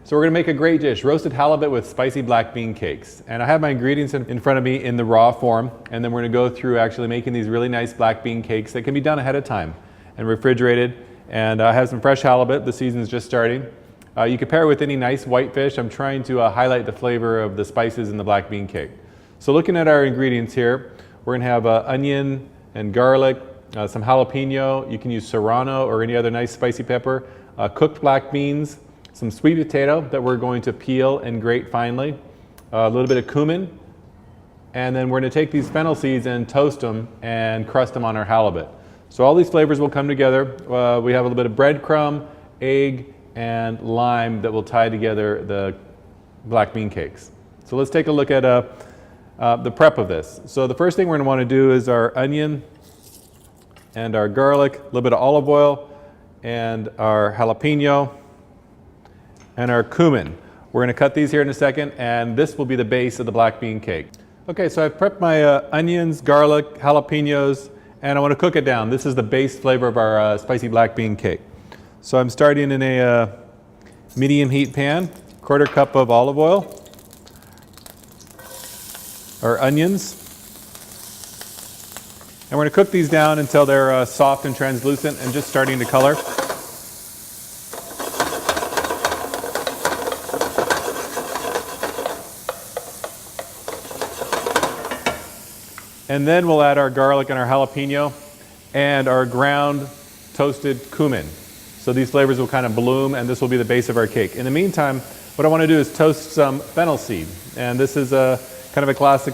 So we're going to make a great dish, roasted halibut with spicy black bean cakes. And I have my ingredients in front of me in the raw form, and then we're going to go through actually making these really nice black bean cakes that can be done ahead of time and refrigerated. And I have some fresh halibut, the season's just starting. You can pair it with any nice white fish. I'm trying to highlight the flavor of the spices in the black bean cake. So looking at our ingredients here, we're going to have onion and garlic, some jalapeno, you can use serrano or any other nice spicy pepper, cooked black beans, some sweet potato that we're going to peel and grate finely, a little bit of cumin, and then we're going to take these fennel seeds and toast them and crust them on our halibut. So all these flavors will come together. We have a little bit of breadcrumb, egg, and lime that will tie together the black bean cakes. So let's take a look at the prep of this. So the first thing we're going to want to do is our onion and our garlic, a little bit of olive oil, and our jalapeno, and our cumin. We're going to cut these here in a second, and this will be the base of the black bean cake. Okay, so I've prepped my onions, garlic, jalapenos, and I want to cook it down. This is the base flavor of our spicy black bean cake. So I'm starting in a medium heat pan, 1/4 cup of olive oil, our onions, and we're going to cook these down until they're soft and translucent and just starting to color. And then we'll add our garlic and our jalapeno and our ground toasted cumin. So these flavors will kind of bloom, and this will be the base of our cake. In the meantime, what I want to do is toast some fennel seed. And this is a kind of a classic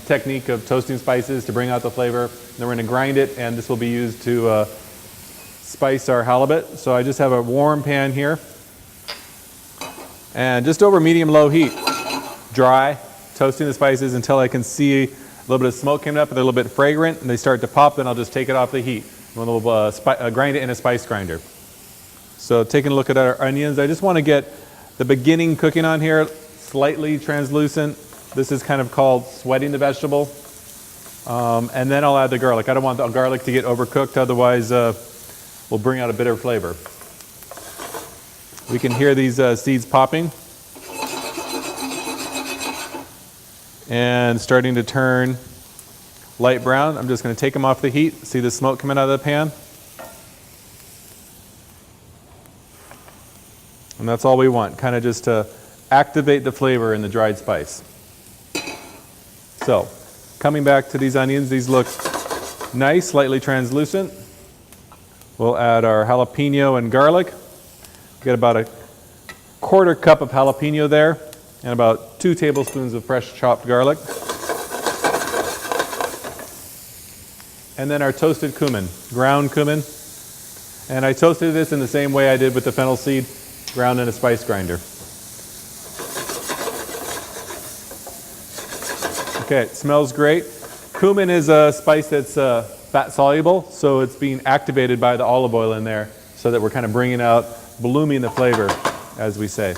technique of toasting spices to bring out the flavor. Then we're going to grind it, and this will be used to spice our halibut. So I just have a warm pan here. And just over medium-low heat, dry, toasting the spices until I can see a little bit of smoke coming up and they're a little bit fragrant and they start to pop, then I'll just take it off the heat. And we'll grind it in a spice grinder. So taking a look at our onions, I just want to get the beginning cooking on here, slightly translucent. This is kind of called sweating the vegetable. And then I'll add the garlic. I don't want the garlic to get overcooked, otherwise we'll bring out a bitter flavor. We can hear these seeds popping and starting to turn light brown. I'm just going to take them off the heat. See the smoke coming out of the pan? And that's all we want, kind of just to activate the flavor in the dried spice. So, coming back to these onions, these look nice, slightly translucent. We'll add our jalapeno and garlic. Get about a 1/4 cup of jalapeno there, and about 2 tablespoons of fresh chopped garlic. And then our toasted cumin, ground cumin. And I toasted this in the same way I did with the fennel seed, ground in a spice grinder. Okay, it smells great. Cumin is a spice that's fat soluble, so it's being activated by the olive oil in there so that we're kind of bringing out, blooming the flavor, as we say.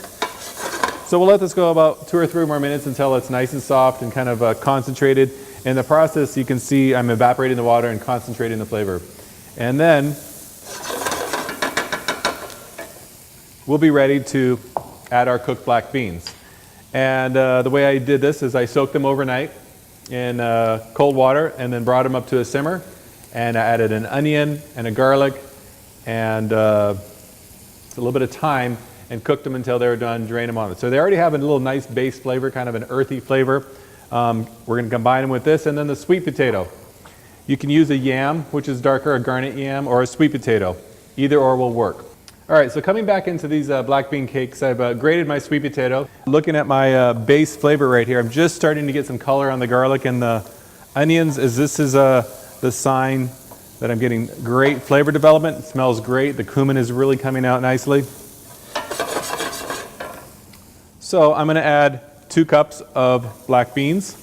So we'll let this go about 2 or 3 more minutes until it's nice and soft and kind of concentrated. In the process, you can see I'm evaporating the water and concentrating the flavor. And then we'll be ready to add our cooked black beans. And the way I did this is I soaked them overnight in cold water and then brought them up to a simmer. And I added an onion and a garlic and a little bit of thyme and cooked them until they were done, drain them on it. So they already have a little nice base flavor, kind of an earthy flavor. We're going to combine them with this, and then the sweet potato. You can use a yam, which is darker, a garnet yam, or a sweet potato. Either or will work. All right, so coming back into these black bean cakes, I've grated my sweet potato. Looking at my base flavor right here, I'm just starting to get some color on the garlic and the onions, as this is the sign that I'm getting great flavor development. It smells great. The cumin is really coming out nicely. So I'm going to add 2 cups of black beans.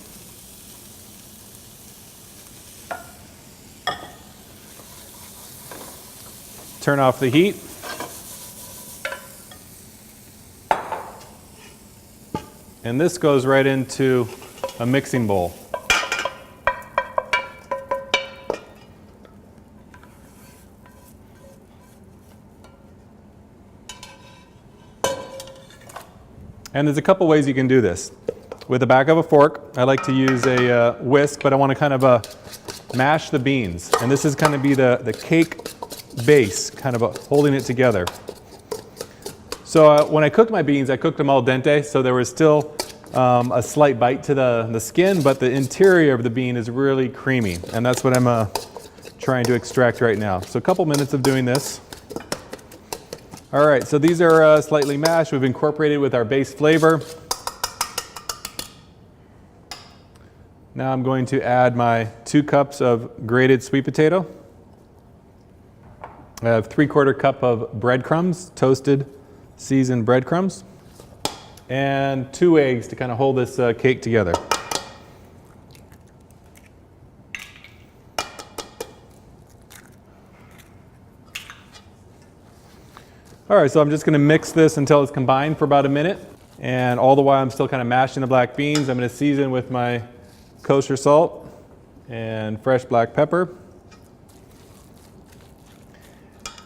Turn off the heat. And this goes right into a mixing bowl. And there's a couple ways you can do this. With the back of a fork, I like to use a whisk, but I want to kind of mash the beans. And this is kind of be the cake base, kind of holding it together. So when I cooked my beans, I cooked them al dente, so there was still a slight bite to the skin, but the interior of the bean is really creamy. And that's what I'm trying to extract right now. So a couple minutes of doing this. All right, so these are slightly mashed. We've incorporated with our base flavor. Now I'm going to add my 2 cups of grated sweet potato. I have 3/4 cup of breadcrumbs, toasted, seasoned breadcrumbs, and 2 eggs to kind of hold this cake together. All right, so I'm just going to mix this until it's combined for about a minute. And all the while I'm still kind of mashing the black beans. I'm going to season with my kosher salt and fresh black pepper.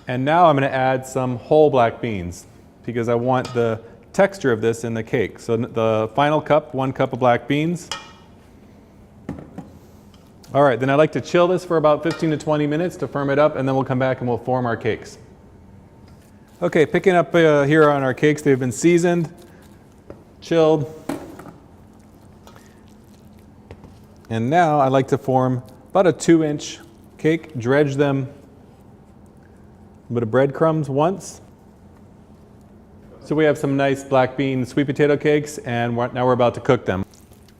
And now I'm going to add some whole black beans because I want the texture of this in the cake. So the final cup, 1 cup of black beans. All right, then I like to chill this for about 15 to 20 minutes to firm it up, and then we'll come back and we'll form our cakes. Okay, picking up here on our cakes, they've been seasoned, chilled. And now I like to form about a 2-inch cake, dredge them a bit of breadcrumbs once. So we have some nice black bean sweet potato cakes, and now we're about to cook them.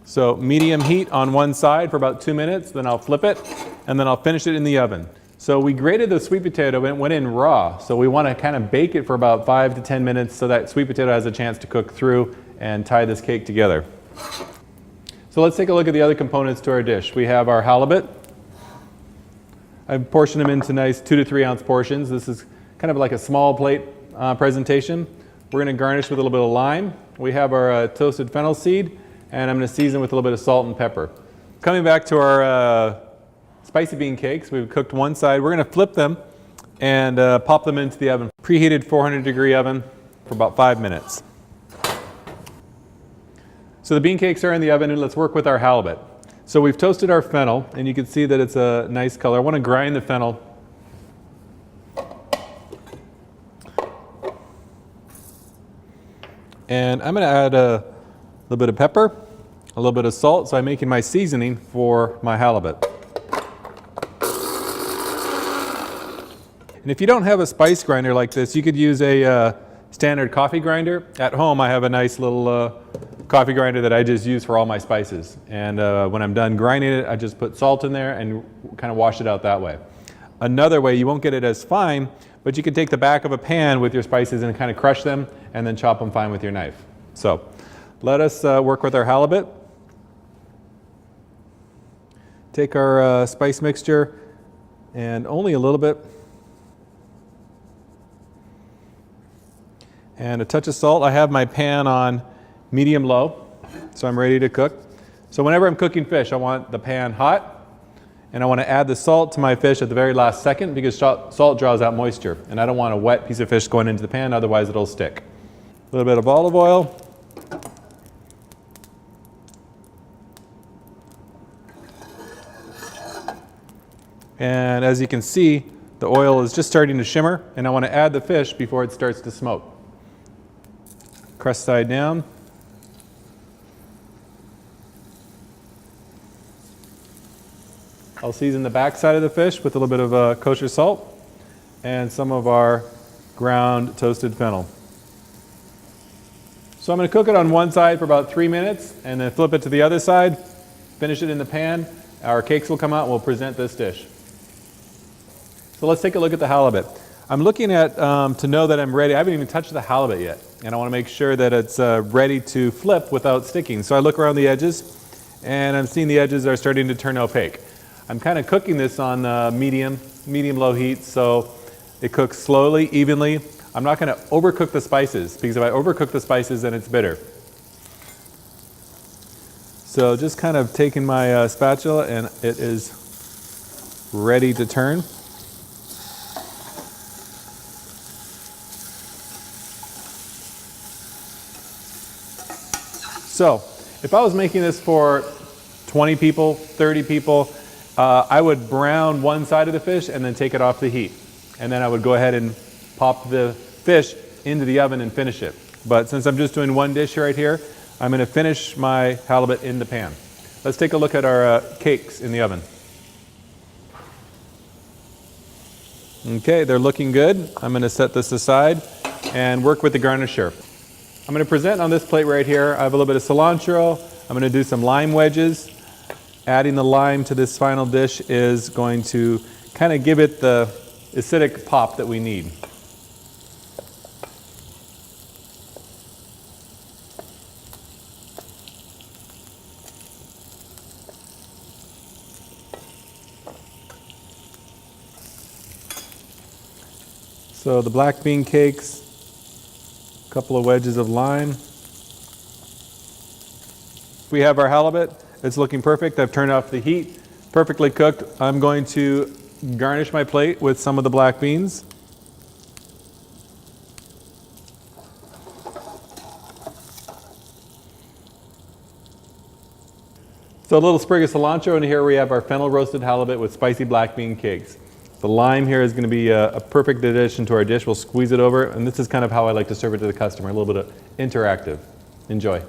So medium heat on one side for about 2 minutes, then I'll flip it, and then I'll finish it in the oven. So we grated the sweet potato and it went in raw, so we want to kind of bake it for about 5 to 10 minutes so that sweet potato has a chance to cook through and tie this cake together. So let's take a look at the other components to our dish. We have our halibut. I've portioned them into nice 2 to 3 ounce portions. This is kind of like a small plate presentation. We're going to garnish with a little bit of lime. We have our toasted fennel seed, and I'm going to season with a little bit of salt and pepper. Coming back to our spicy bean cakes, we've cooked one side. We're going to flip them and pop them into the oven. Preheated 400-degree oven for about 5 minutes. So the bean cakes are in the oven, and let's work with our halibut. So we've toasted our fennel, and you can see that it's a nice color. I want to grind the fennel. And I'm going to add a little bit of pepper, a little bit of salt, so I'm making my seasoning for my halibut. And if you don't have a spice grinder like this, you could use a standard coffee grinder. At home, I have a nice little coffee grinder that I just use for all my spices. And when I'm done grinding it, I just put salt in there and kind of wash it out that way. Another way, you won't get it as fine, but you can take the back of a pan with your spices and kind of crush them and then chop them fine with your knife. So let us work with our halibut. Take our spice mixture and only a little bit. And a touch of salt. I have my pan on medium-low, so I'm ready to cook. So whenever I'm cooking fish, I want the pan hot, and I want to add the salt to my fish at the very last second because salt draws out moisture, and I don't want a wet piece of fish going into the pan, otherwise it'll stick. A little bit of olive oil. And as you can see, the oil is just starting to shimmer, and I want to add the fish before it starts to smoke. Crust side down. I'll season the back side of the fish with a little bit of kosher salt and some of our ground toasted fennel. So I'm going to cook it on one side for about 3 minutes and then flip it to the other side, finish it in the pan. Our cakes will come out and we'll present this dish. So let's take a look at the halibut. I'm looking at to know that I'm ready. I haven't even touched the halibut yet, and I want to make sure that it's ready to flip without sticking. So I look around the edges, and I'm seeing the edges are starting to turn opaque. I'm kind of cooking this on medium-low heat, so it cooks slowly, evenly. I'm not going to overcook the spices, because if I overcook the spices, then it's bitter. So just kind of taking my spatula, and it is ready to turn. So if I was making this for 20 people, 30 people, I would brown one side of the fish and then take it off the heat. And then I would go ahead and pop the fish into the oven and finish it. But since I'm just doing one dish right here, I'm going to finish my halibut in the pan. Let's take a look at our cakes in the oven. Okay, they're looking good. I'm going to set this aside and work with the garnisher. I'm going to present on this plate right here. I have a little bit of cilantro. I'm going to do some lime wedges. Adding the lime to this final dish is going to kind of give it the acidic pop that we need. So the black bean cakes, a couple of wedges of lime. We have our halibut. It's looking perfect. I've turned off the heat. Perfectly cooked. I'm going to garnish my plate with some of the black beans. So a little sprig of cilantro, and here we have our fennel roasted halibut with spicy black bean cakes. The lime here is going to be a perfect addition to our dish. We'll squeeze it over, and this is kind of how I like to serve it to the customer, a little bit of interactive. Enjoy.